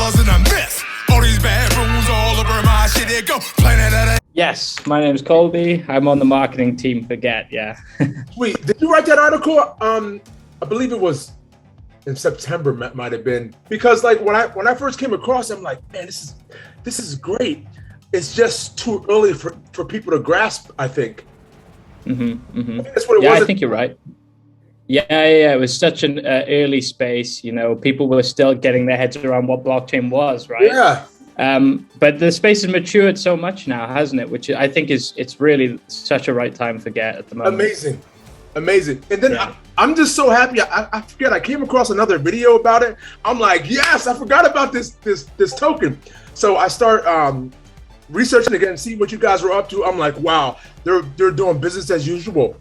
buzz and a miss. All these bad rooms all over my shit. It go planet of the. Yes, my name is Colby. I'm on the marketing team for Get. Yeah. Sweet. Did you write that article? I believe it was in September. Might have been, because like when I first came across it, I'm like, man, this is great. It's just too early for people to grasp, I think. I think that's what it was. I think you're right. Yeah. It was such an early space. You know, people were still getting their heads around what blockchain was, right? Yeah. But the space has matured so much now, hasn't it? Which I think it's really such a right time for Get at the moment. Amazing. And then I'm just so happy. I forget. I came across another video about it. I'm like, yes, I forgot about this token. So I start researching again, see what you guys were up to. I'm like, wow, they're doing business as usual.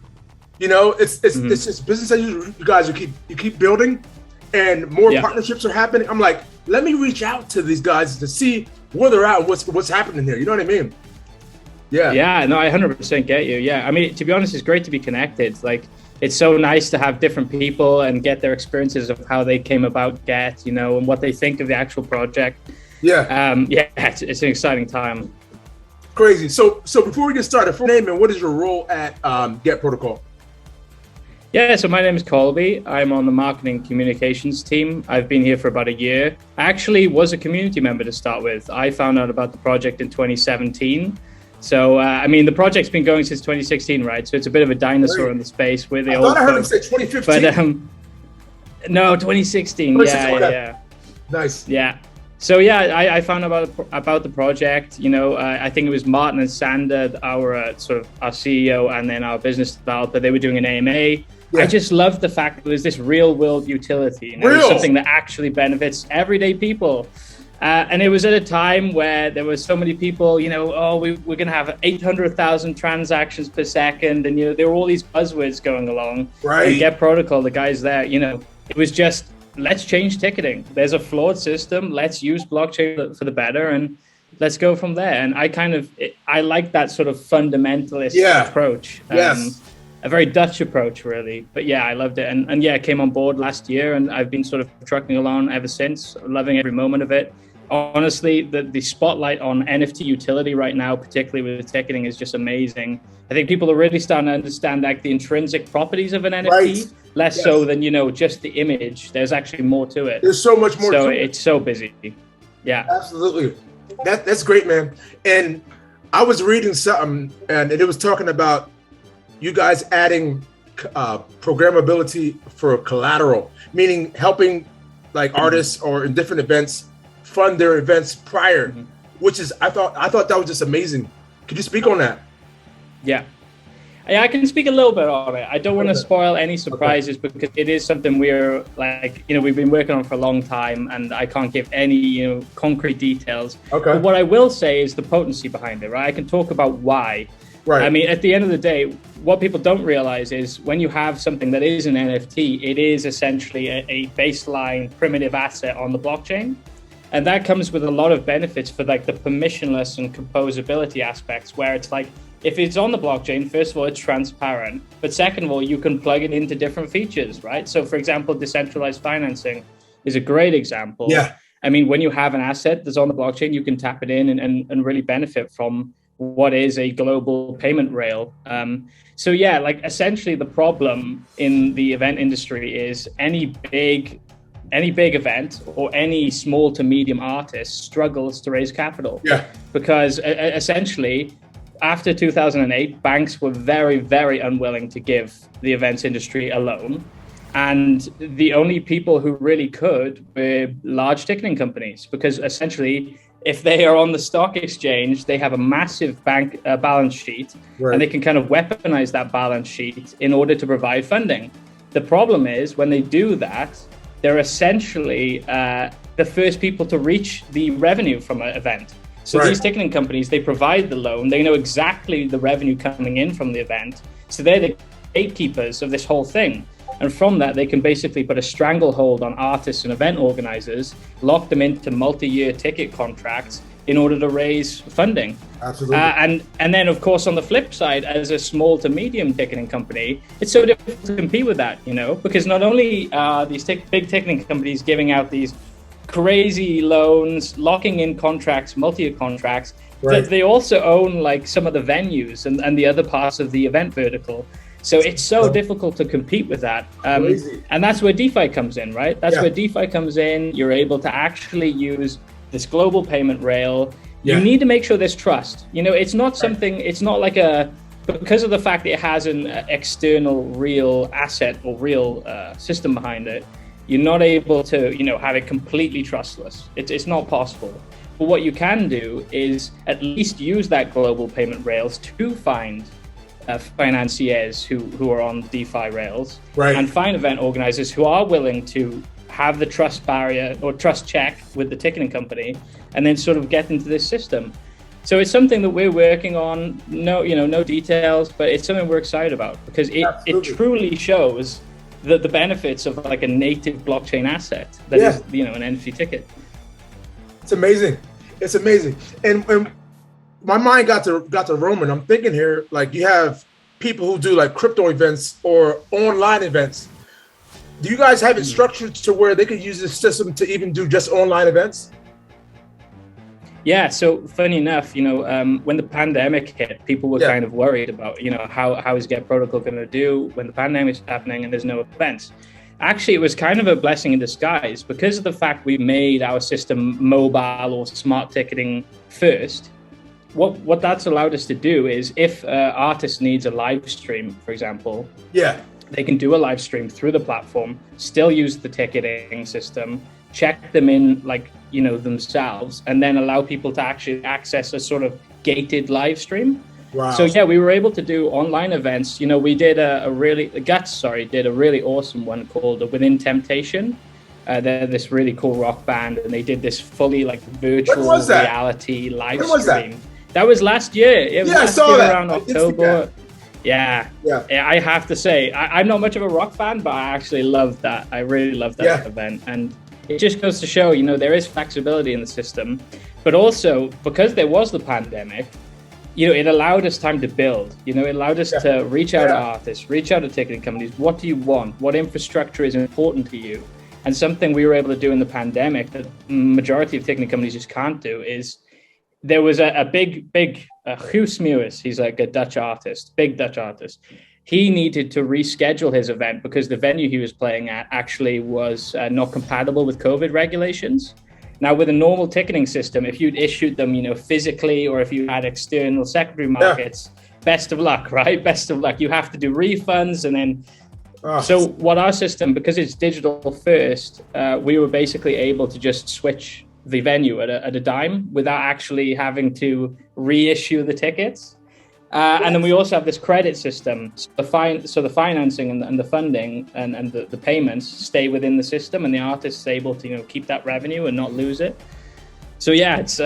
You know, it's just business as usual. You guys, you keep building, and more partnerships are happening. I'm like, let me reach out to these guys to see where they're at and what's happening here. You know what I mean? Yeah. Yeah, no, I 100% get you. Yeah, I mean, to be honest, it's great to be connected. Like, it's so nice to have different people and get their experiences of how they came about Get, you know, and what they think of the actual project. Yeah. It's an exciting time. Crazy. So before we get started, full name and what is your role at Get Protocol? Yeah, so my name is Colby. I'm on the marketing communications team. I've been here for about a year. I actually was a community member to start with. I found out about the project in 2017. So, I mean, the project's been going since 2016, right? So it's a bit of a dinosaur in the space. We're the old I heard him say 2015. But no, 2016. Yeah. Nice. Yeah. So yeah, I found out about the project. You know, I think it was Martin and Sander, our CEO, and then our business developer. They were doing an AMA. Yeah. I just loved the fact that there's this real world utility, you know, something that actually benefits everyday people. And it was at a time where there were so many people, you know, we're going to have 800,000 transactions per second. And, you know, there were all these buzzwords going along. Right. And Get Protocol, the guys there, you know, it was just, let's change ticketing. There's a flawed system. Let's use blockchain for the better. And let's go from there. And I like that sort of fundamentalist approach. Yes. A very Dutch approach, really. But yeah, I loved it. And I came on board last year and I've been sort of trucking along ever since, loving every moment of it. Honestly, the spotlight on NFT utility right now, particularly with ticketing, is just amazing. I think people are really starting to understand like the intrinsic properties of an NFT, less so than, you know, just the image. There's actually more to it. There's so much more to it. So it's so busy. Yeah. Absolutely. That's great, man. And I was reading something and it was talking about you guys adding programmability for collateral, meaning helping like artists or in different events fund their events prior, which is I thought that was just amazing. Could you speak on that? Yeah, I can speak a little bit on it. I don't want to spoil any surprises because it is something we're like, you know, we've been working on for a long time, and I can't give any, you know, concrete details. Okay. But what I will say is the potency behind it, right? I can talk about why. Right. I mean, at the end of the day, what people don't realize is when you have something that is an NFT, it is essentially a baseline primitive asset on the blockchain. And that comes with a lot of benefits for like the permissionless and composability aspects, where it's like, if it's on the blockchain, first of all, it's transparent. But second of all, you can plug it into different features, right? So for example, decentralized financing is a great example. Yeah. I mean, when you have an asset that's on the blockchain, you can tap it in and really benefit from what is a global payment rail. So yeah, like essentially the problem in the event industry is any big event or any small to medium artist struggles to raise capital. Yeah. Because essentially after 2008, banks were very, very unwilling to give the events industry a loan. And the only people who really could were large ticketing companies, because essentially if they are on the stock exchange, they have a massive bank balance sheet, and they can kind of weaponize that balance sheet in order to provide funding. The problem is when they do that, they're essentially the first people to reach the revenue from an event. So these ticketing companies, they provide the loan. They know exactly the revenue coming in from the event. So they're the gatekeepers of this whole thing. And from that, they can basically put a stranglehold on artists and event organizers, lock them into multi-year ticket contracts in order to raise funding. Absolutely. And then, of course, on the flip side, as a small to medium ticketing company, it's so difficult to compete with that, you know, because not only are these big ticketing companies giving out these crazy loans, locking in contracts, multi-year contracts. Right. They also own like some of the venues and the other parts of the event vertical. So it's so difficult to compete with that. And that's where DeFi comes in, right? That's where DeFi comes in. You're able to actually use this global payment rail. You need to make sure there's trust. You know, it's not something, it's not like because of the fact that it has an external real asset or real system behind it, you're not able to, you know, have it completely trustless. It's not possible. But what you can do is at least use that global payment rails to find financiers who are on DeFi rails, and find event organizers who are willing to have the trust barrier or trust check with the ticketing company, and then sort of get into this system. So it's something that we're working on. No details, but it's something we're excited about because it truly shows the benefits of like a native blockchain asset that is, you know, an NFT ticket. It's amazing. It's amazing. And my mind got to roaming. I'm thinking here, like you have people who do like crypto events or online events. Do you guys have it structured to where they could use this system to even do just online events? Yeah, so funny enough, you know, when the pandemic hit, people were kind of worried about, you know, how is Get Protocol going to do when the pandemic's happening and there's no events. Actually, it was kind of a blessing in disguise because of the fact we made our system mobile or smart ticketing first. What that's allowed us to do is if an artist needs a live stream, for example, they can do a live stream through the platform, still use the ticketing system, check them in like, you know, themselves, and then allow people to actually access a sort of gated live stream. Wow. So yeah, we were able to do online events. You know, we did Guts did a really awesome one called Within Temptation. They're this really cool rock band, and they did this fully like virtual reality live stream. That was last year. I saw that around October. Yeah. I have to say, I'm not much of a rock fan, but I actually loved that. I really loved that event. And it just goes to show, you know, there is flexibility in the system, but also because there was the pandemic, you know, it allowed us time to build. You know, it allowed us to reach out to artists, reach out to ticketing companies. What do you want? What infrastructure is important to you? And something we were able to do in the pandemic that majority of ticketing companies just can't do is there was a big Guus Meeuwis, he's like a Dutch artist, big Dutch artist. He needed to reschedule his event because the venue he was playing at actually was not compatible with COVID regulations. Now, with a normal ticketing system, if you'd issued them, you know, physically, or if you had external secondary markets, best of luck, right? Best of luck. You have to do refunds and then. So what our system, because it's digital first, we were basically able to just switch the venue at a dime without actually having to reissue the tickets. And then we also have this credit system. So the financing and the funding and the payments stay within the system, and the artist is able to, you know, keep that revenue and not lose it. So yeah, it's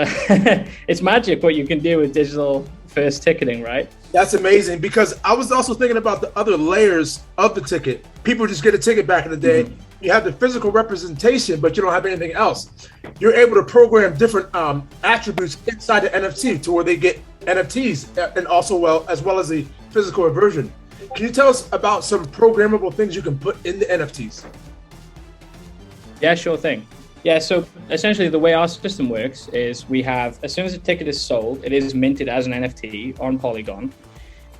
it's magic what you can do with digital first ticketing, right? That's amazing, because I was also thinking about the other layers of the ticket. People just get a ticket back in the day. You have the physical representation, but you don't have anything else. You're able to program different attributes inside the NFT to where they get NFTs, and also as well as the physical version. Can you tell us about some programmable things you can put in the NFTs? Yeah, sure thing. Yeah, so essentially the way our system works is we have, as soon as a ticket is sold, it is minted as an NFT on Polygon.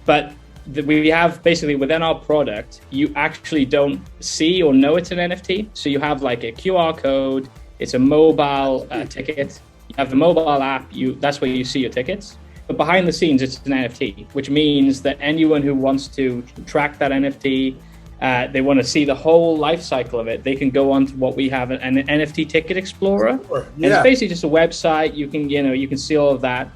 But we have basically within our product, you actually don't see or know it's an NFT. So you have like a QR code, it's a mobile ticket. You have the mobile app, that's where you see your tickets. But behind the scenes, it's an NFT, which means that anyone who wants to track that NFT, they want to see the whole life cycle of it, they can go on to what we have, an NFT Ticket Explorer. And it's basically just a website. You can see all of that.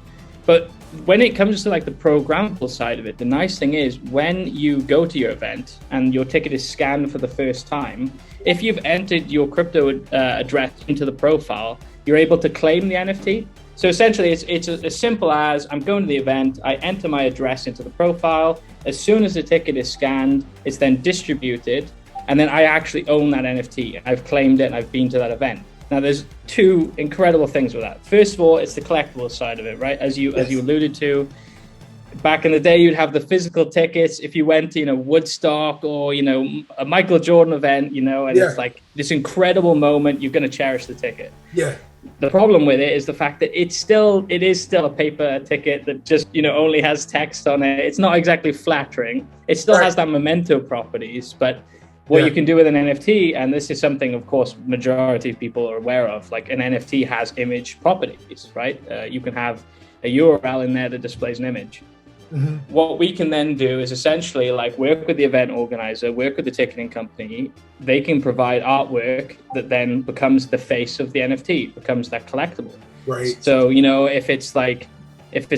But when it comes to like the programmable side of it, the nice thing is when you go to your event and your ticket is scanned for the first time, if you've entered your crypto address into the profile, you're able to claim the NFT. So essentially, it's as simple as I'm going to the event, I enter my address into the profile. As soon as the ticket is scanned, it's then distributed, and then I actually own that NFT. I've claimed it, and I've been to that event. Now, there's two incredible things with that. First of all, it's the collectible side of it, right? As you alluded to, back in the day, you'd have the physical tickets. If you went to, Woodstock or, a Michael Jordan event, and it's like this incredible moment, you're going to cherish the ticket. Yeah. The problem with it is the fact that it is still a paper ticket that just, only has text on it. It's not exactly flattering. It still has that memento properties, but what you can do with an NFT, and this is something, of course, majority of people are aware of, like an NFT has image properties, right? You can have a URL in there that displays an image. Mm-hmm. What we can then do is essentially like work with the event organizer, work with the ticketing company. They can provide artwork that then becomes the face of the NFT, becomes that collectible. Right. So, if it's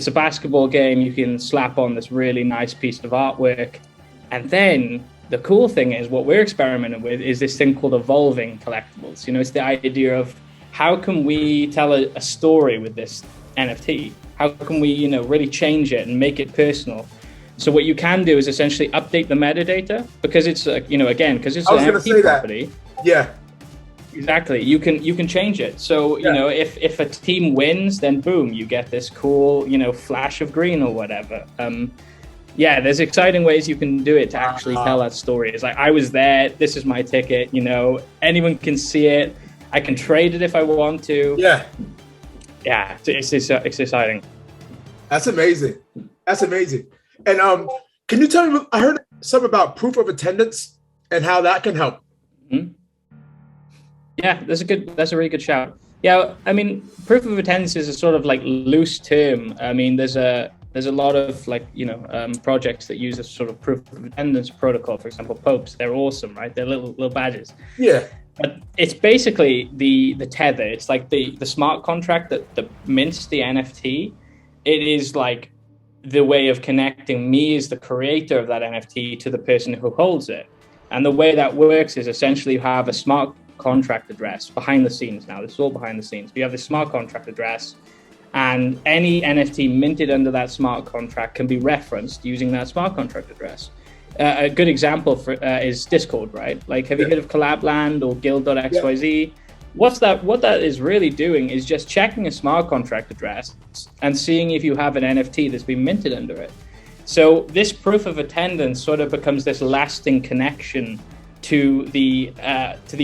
a basketball game, you can slap on this really nice piece of artwork. And then the cool thing is what we're experimenting with is this thing called evolving collectibles. It's the idea of how can we tell a story with this NFT? How can we, really change it and make it personal? So what you can do is essentially update the metadata because it's, again, because it's an NFT property. Yeah. Exactly. You can change it. So, if a team wins, then boom, you get this cool, flash of green or whatever. There's exciting ways you can do it to actually tell that story. It's like, I was there, this is my ticket, anyone can see it. I can trade it if I want to. Yeah. Yeah, it's exciting. That's amazing. And can you tell me, I heard something about proof of attendance and how that can help. Mm-hmm. Yeah, that's a really good shout. Yeah, I mean, proof of attendance is a sort of like loose term. I mean, there's a lot of projects that use a sort of proof of attendance protocol. For example, Popes, they're awesome, right? They're little badges. Yeah. But it's basically the tether. It's like the smart contract that mints the NFT. It is like the way of connecting me as the creator of that NFT to the person who holds it. And the way that works is essentially you have a smart contract address behind the scenes now. This is all behind the scenes. You have this smart contract address, and any NFT minted under that smart contract can be referenced using that smart contract address. A good example is Discord, right? Like, have you heard of Collabland or Guild.xyz? Yeah. What that is really doing is just checking a smart contract address and seeing if you have an NFT that's been minted under it. So this proof of attendance sort of becomes this lasting connection to the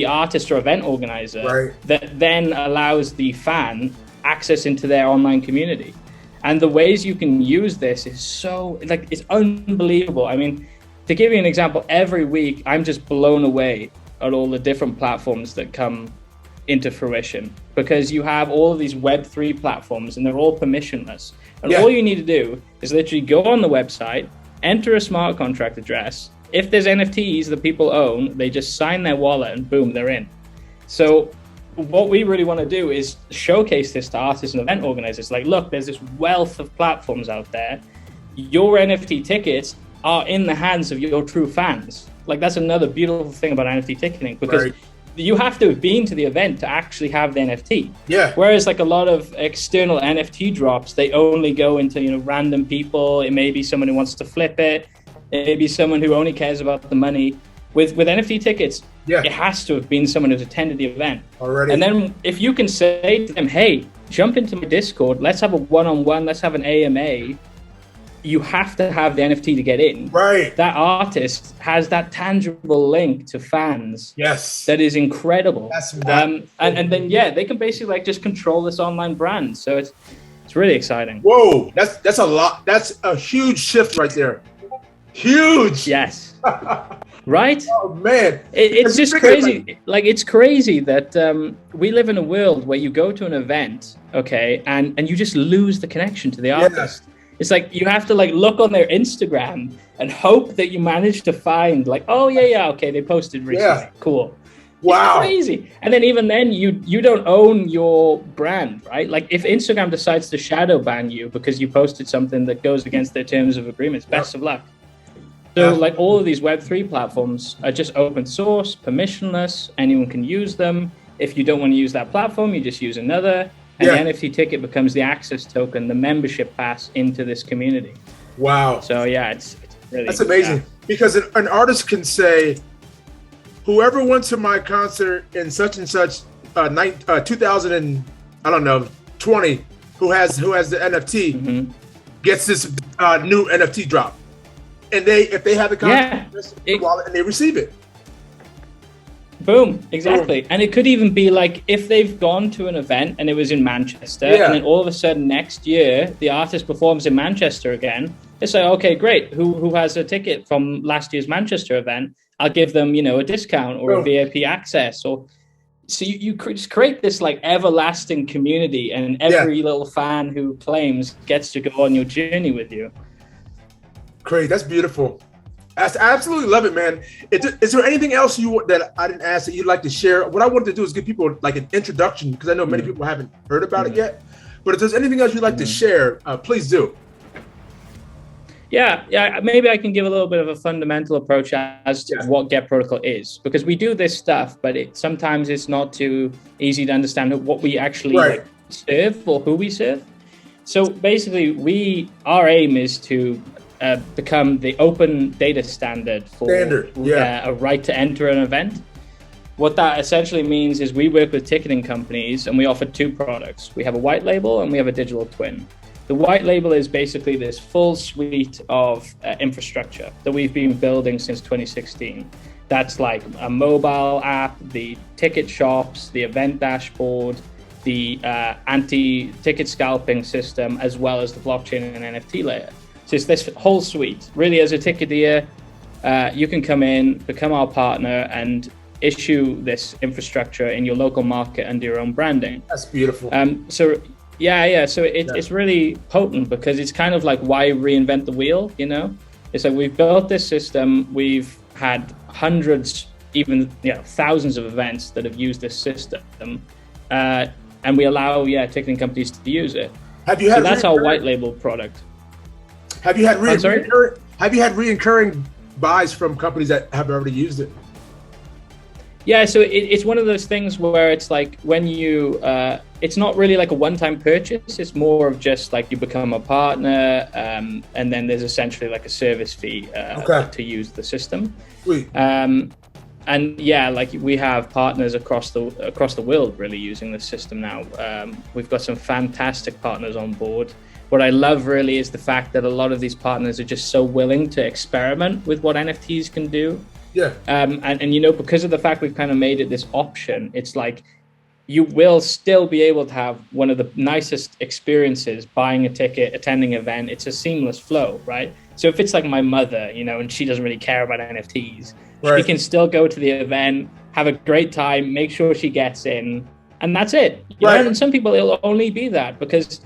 artist or event organizer, right, that then allows the fan access into their online community. And the ways you can use this is so, like, it's unbelievable. I mean, to give you an example, every week I'm just blown away at all the different platforms that come into fruition, because you have all of these Web3 platforms and they're all permissionless. And all you need to do is literally go on the website, enter a smart contract address. If there's NFTs that people own, they just sign their wallet and boom, they're in. So what we really want to do is showcase this to artists and event organizers. Like, look, there's this wealth of platforms out there. Your NFT tickets are in the hands of your true fans. Like, that's another beautiful thing about NFT ticketing, because you have to have been to the event to actually have the NFT. Yeah. Whereas like a lot of external NFT drops, they only go into, random people. It may be someone who wants to flip it. It may be someone who only cares about the money. With NFT tickets, it has to have been someone who's attended the event already. And then if you can say to them, hey, jump into my Discord, let's have a one-on-one, let's have an AMA. You have to have the NFT to get in. Right. That artist has that tangible link to fans. Yes. That is incredible. And then they can basically like just control this online brand. So it's really exciting. Whoa, that's a lot. That's a huge shift right there. Huge. Yes. Right? Oh man. It's just crazy. Like, it's crazy that we live in a world where you go to an event, okay, and you just lose the connection to the artist. It's like you have to like look on their Instagram and hope that you manage to find like, oh okay, they posted recently. Yeah. Cool. Wow. It's crazy. And then even then you don't own your brand, right? Like, if Instagram decides to shadow ban you because you posted something that goes against their terms of agreements, best of luck. So like all of these Web3 platforms are just open source, permissionless, anyone can use them. If you don't want to use that platform, you just use another. And the NFT ticket becomes the access token, the membership pass into this community. Wow. So it's really, that's amazing. Because an artist can say, whoever went to my concert in such and such 2000 and I don't know 20, who has the NFT, gets this new NFT drop, and if they have the contract, wallet, and they receive it. Boom, exactly. Boom. And it could even be like if they've gone to an event and it was in Manchester, and then all of a sudden next year the artist performs in Manchester again. It's like, okay, great. Who has a ticket from last year's Manchester event? I'll give them, a discount or a VIP access. Or so you just create this like everlasting community, and every little fan who claims gets to go on your journey with you. Great, that's beautiful. I absolutely love it, man. Is there anything else that I didn't ask that you'd like to share? What I wanted to do is give people like an introduction, because I know many people haven't heard about it yet. But if there's anything else you'd like to share, please do. Yeah, maybe I can give a little bit of a fundamental approach as to what Get Protocol is, because we do this stuff, but sometimes it's not too easy to understand what we actually serve or who we serve. So basically, our aim is to become the open data standard for a right to enter an event. What that essentially means is we work with ticketing companies, and we offer two products. We have a white label and we have a digital twin. The white label is basically this full suite of infrastructure that we've been building since 2016. That's like a mobile app, the ticket shops, the event dashboard, the anti-ticket scalping system, as well as the blockchain and NFT layer. So it's this whole suite. Really, as a ticketeer, you can come in, become our partner, and issue this infrastructure in your local market under your own branding. That's beautiful. So it's really potent, because it's kind of like, why reinvent the wheel? It's like we've built this system. We've had hundreds, even thousands of events that have used this system, and we allow ticketing companies to use it. So that's our white label product. Have you had reoccurring buys from companies that have already used it? Yeah, so it's one of those things where it's like when you, it's not really like a one-time purchase. It's more of just like you become a partner, and then there's essentially like a service fee to use the system. Sweet. And like we have partners across the world really using this system now. We've got some fantastic partners on board. What I love really is the fact that a lot of these partners are just so willing to experiment with what NFTs can do. Yeah. And because of the fact we've kind of made it this option, it's like you will still be able to have one of the nicest experiences buying a ticket, attending an event. It's a seamless flow, right? So if it's like my mother, and she doesn't really care about NFTs, she can still go to the event, have a great time, make sure she gets in, and that's it. And some people, it'll only be that because,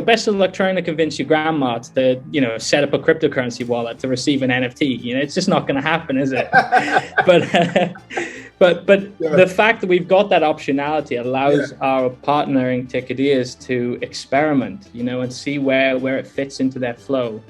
best of luck trying to convince your grandma to, set up a cryptocurrency wallet to receive an NFT. It's just not going to happen, is it? But the fact that we've got that optionality allows our partnering ticketeers to experiment, and see where it fits into their flow.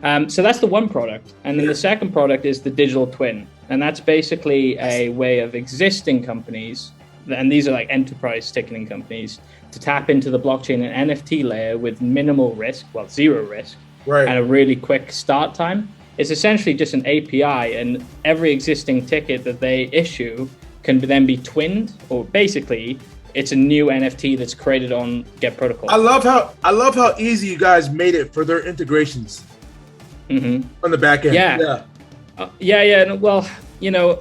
So that's the one product. And then the second product is the digital twin. And that's basically a way of existing companies, and these are like enterprise ticketing companies, to tap into the blockchain and NFT layer with minimal risk, zero risk, and a really quick start time. It's essentially just an API, and every existing ticket that they issue can then be twinned, or basically it's a new NFT that's created on Get Protocol. I love how easy you guys made it for their integrations on the back end. Well,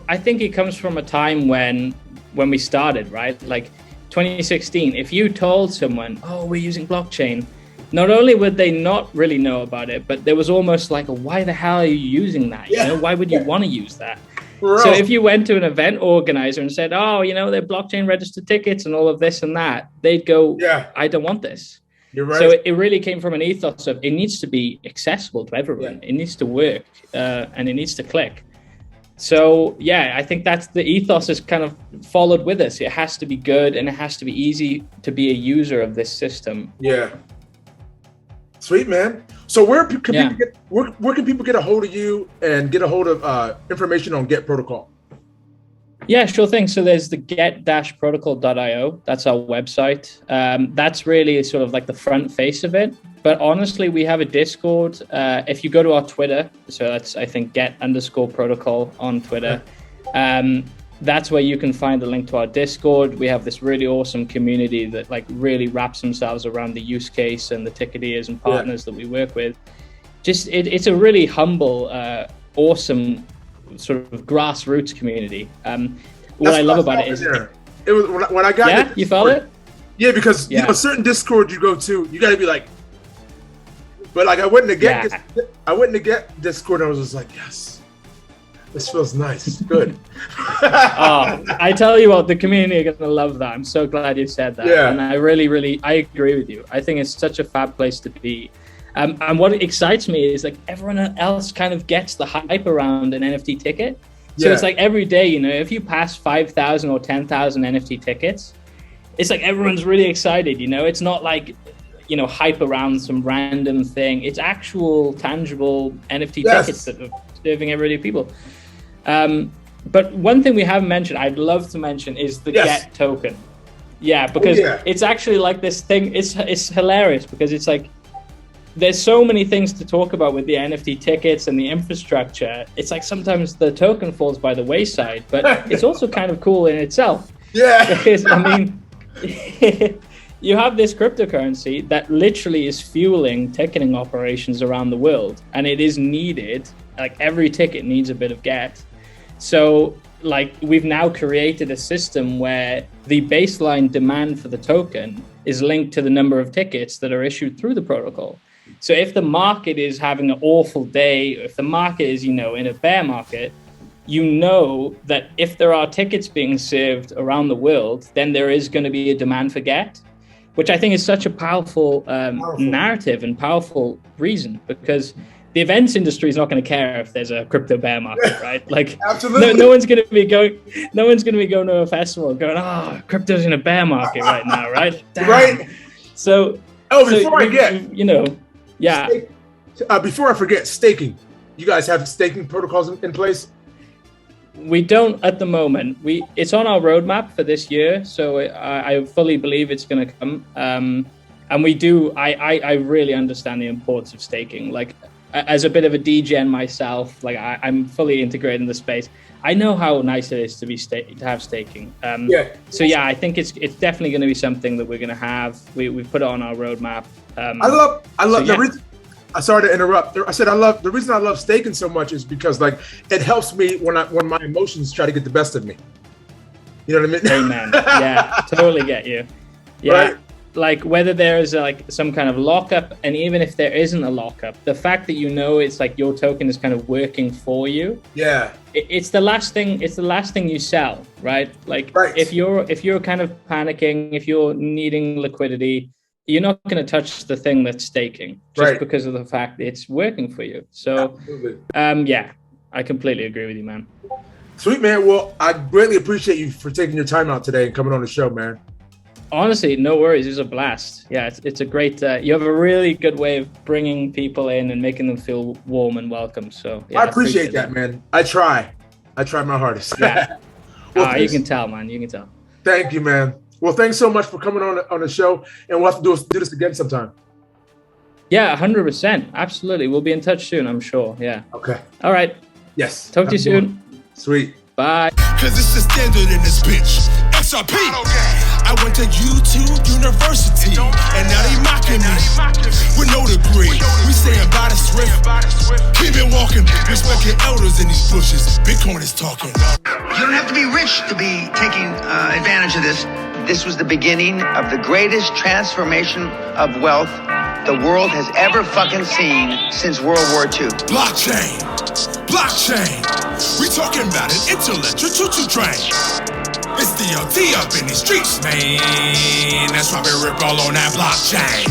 I think it comes from a time when we started, right? Like 2016, if you told someone, oh, we're using blockchain, not only would they not really know about it, but there was almost like, why the hell are you using that? Why would you want to use that? So if you went to an event organizer and said, oh, they're blockchain registered tickets and all of this and that, they'd go, I don't want this. You're right. So it really came from an ethos of it needs to be accessible to everyone. It needs to work and it needs to click. So, I think that's the ethos is kind of followed with us. It has to be good and it has to be easy to be a user of this system. Yeah. Sweet, man. So where can people get a hold of you and get a hold of information on Get Protocol? Yeah, sure thing. So there's the get-protocol.io. That's our website. That's really sort of like the front face of it. But honestly, we have a Discord. If you go to our Twitter, so that's, I think, get_protocol on Twitter. That's where you can find the link to our Discord. We have this really awesome community that really wraps themselves around the use case and the ticketeers and partners that we work with. it's a really humble, awesome sort of grassroots community. What I love about it is it was when I got yeah, you felt it? Yeah, because you know, certain Discord you go to, you got to be like, but like I went to get Discord and I was just like, yes, this feels nice, good. Oh, I tell you what, the community are gonna love that. I'm so glad you said that. Yeah. And I agree with you. I think it's such a fab place to be. And what excites me is like everyone else kind of gets the hype around an NFT ticket. So it's like every day, you know, if you pass 5,000 or 10,000 NFT tickets, it's like everyone's really excited, you know. It's not like, you know, hype around some random thing. It's actual tangible NFT tickets that are serving everyday people. But one thing we haven't mentioned, I'd love to mention, is the GET token. Yeah, because it's actually like this thing. It's hilarious because it's like there's so many things to talk about with the NFT tickets and the infrastructure. It's like sometimes the token falls by the wayside, but it's also kind of cool in itself. Yeah, because I mean, you have this cryptocurrency that literally is fueling ticketing operations around the world, and it is needed. Like every ticket needs a bit of GET. So like we've now created a system where the baseline demand for the token is linked to the number of tickets that are issued through the protocol. So if the market is having an awful day, if the market is, you know, in a bear market, you know that if there are tickets being served around the world, then there is going to be a demand for GET, which I think is such a powerful narrative and powerful reason, because the events industry is not going to care if there's a crypto bear market, right? Like, no one's going to be going to a festival going, oh, crypto's in a bear market right now, right? Damn. Right. So, before I forget, staking. You guys have staking protocols in place? We don't at the moment. It's on our roadmap for this year, so I fully believe it's going to come. And we do. I really understand the importance of staking. Like, as a bit of a DGen myself, like I'm fully integrated in the space. I know how nice it is to have staking. So yeah, I think it's definitely going to be something that we're going to have. We put it on our roadmap. I love the reason. Sorry to interrupt. I said the reason I love staking so much is because like it helps me when my emotions try to get the best of me. You know what I mean? Amen. Yeah, totally get you. Yeah. Right? Like whether there's like some kind of lockup, and even if there isn't a lockup, the fact that you know it's like your token is kind of working for you. Yeah. It's the last thing. It's the last thing you sell, right? Like if you're kind of panicking, if you're needing liquidity, you're not going to touch the thing that's staking just because of the fact that it's working for you. So, yeah, I completely agree with you, man. Sweet, man. Well, I greatly appreciate you for taking your time out today and coming on the show, man. Honestly, no worries. It was a blast. Yeah, it's a great, you have a really good way of bringing people in and making them feel warm and welcome. So yeah, I appreciate that, man. I try my hardest. Yeah. Well, you can tell, man. You can tell. Thank you, man. Well, thanks so much for coming on the show, and we'll have to do this again sometime. Yeah, 100%. Absolutely. We'll be in touch soon, I'm sure. Yeah. Okay. All right. Yes. Talk to you soon. Sweet. Bye. Cause it's the standard in this bitch. XRP. I went to YouTube University, and now they mocking me with no degree. We saying body swift, keep it walking. Respect your elders in these bushes. Bitcoin is talking. You don't have to be rich to be taking advantage of this. This was the beginning of the greatest transformation of wealth the world has ever fucking seen since World War II. Blockchain. We talking about an intellectual choo-choo train. It's DLT up in these streets, man. That's why we rip all on that blockchain.